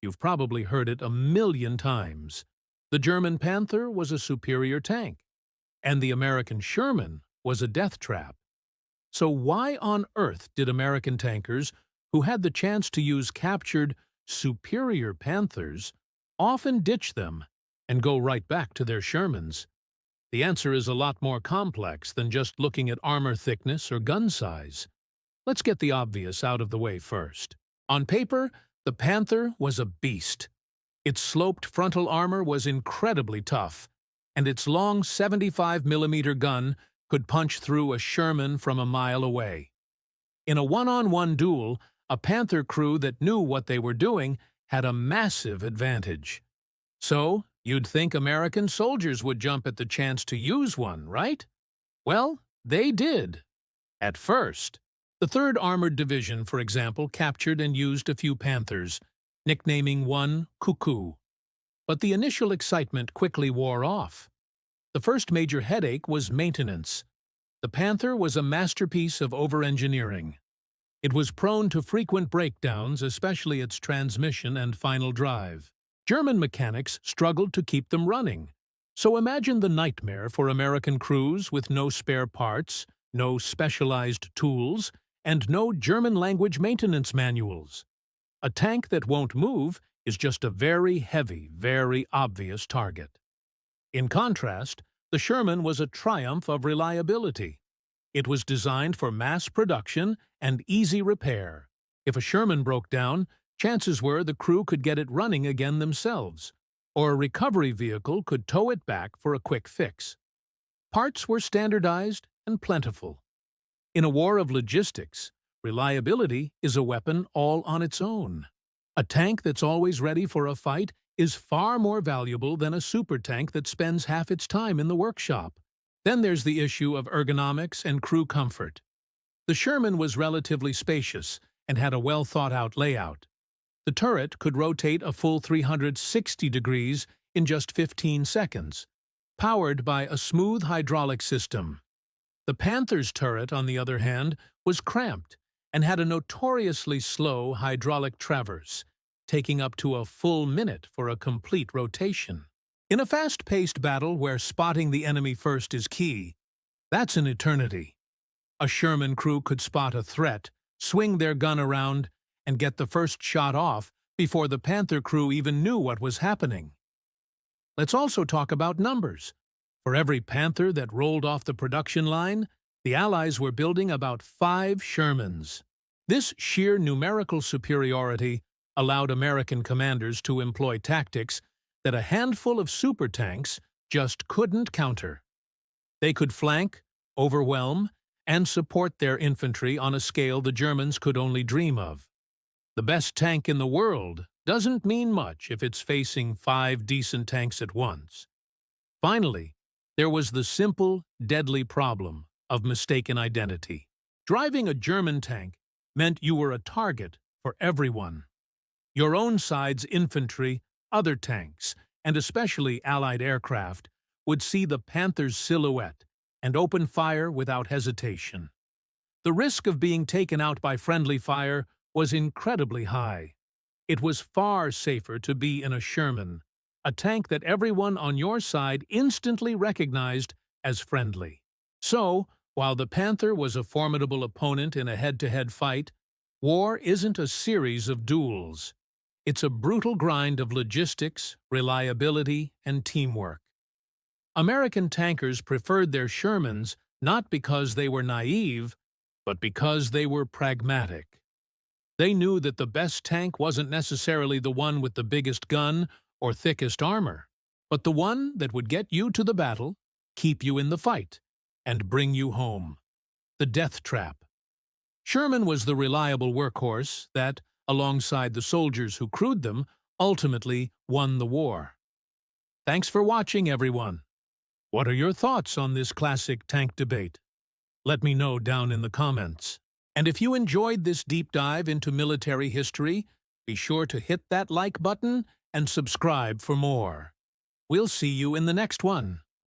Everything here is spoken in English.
You've probably heard it a million times. The German Panther was a superior tank, and the American Sherman was a death trap. So why on earth did American tankers, who had the chance to use captured, superior Panthers, often ditch them and go right back to their Shermans? The answer is a lot more complex than just looking at armor thickness or gun size. Let's get the obvious out of the way first. On paper, the Panther was a beast. Its sloped frontal armor was incredibly tough, and its long 75mm gun could punch through a Sherman from a mile away. In a one-on-one duel, a Panther crew that knew what they were doing had a massive advantage. So, you'd think American soldiers would jump at the chance to use one, right? Well, they did. At first. The 3rd Armored Division, for example, captured and used a few Panthers, nicknaming one Cuckoo. But the initial excitement quickly wore off. The first major headache was maintenance. The Panther was a masterpiece of over-engineering. It was prone to frequent breakdowns, especially its transmission and final drive. German mechanics struggled to keep them running. So imagine the nightmare for American crews with no spare parts, no specialized tools, and no German-language maintenance manuals. A tank that won't move is just a very heavy, very obvious target. In contrast, the Sherman was a triumph of reliability. It was designed for mass production and easy repair. If a Sherman broke down, chances were the crew could get it running again themselves, or a recovery vehicle could tow it back for a quick fix. Parts were standardized and plentiful. In a war of logistics, reliability is a weapon all on its own. A tank that's always ready for a fight is far more valuable than a supertank that spends half its time in the workshop. Then there's the issue of ergonomics and crew comfort. The Sherman was relatively spacious and had a well-thought-out layout. The turret could rotate a full 360 degrees in just 15 seconds, powered by a smooth hydraulic system. The Panther's turret, on the other hand, was cramped and had a notoriously slow hydraulic traverse, taking up to a full minute for a complete rotation. In a fast-paced battle where spotting the enemy first is key, that's an eternity. A Sherman crew could spot a threat, swing their gun around, and get the first shot off before the Panther crew even knew what was happening. Let's also talk about numbers. For every Panther that rolled off the production line, the Allies were building about 5 Shermans. This sheer numerical superiority allowed American commanders to employ tactics that a handful of supertanks just couldn't counter. They could flank, overwhelm, and support their infantry on a scale the Germans could only dream of. The best tank in the world doesn't mean much if it's facing 5 decent tanks at once. Finally, there was the simple, deadly problem of mistaken identity. Driving a German tank meant you were a target for everyone. Your own side's infantry, other tanks, and especially Allied aircraft would see the Panther's silhouette and open fire without hesitation. The risk of being taken out by friendly fire was incredibly high. It was far safer to be in a Sherman, a tank that everyone on your side instantly recognized as friendly. So, while the Panther was a formidable opponent in a head-to-head fight, war isn't a series of duels. It's a brutal grind of logistics, reliability, and teamwork. American tankers preferred their Shermans not because they were naive, but because they were pragmatic. They knew that the best tank wasn't necessarily the one with the biggest gun or thickest armor, but the one that would get you to the battle, keep you in the fight, and bring you home. The death trap. Sherman was the reliable workhorse that, alongside the soldiers who crewed them, ultimately won the war. Thanks for watching, everyone. What are your thoughts on this classic tank debate? Let me know down in the comments. And if you enjoyed this deep dive into military history, be sure to hit that like button and subscribe for more. We'll see you in the next one.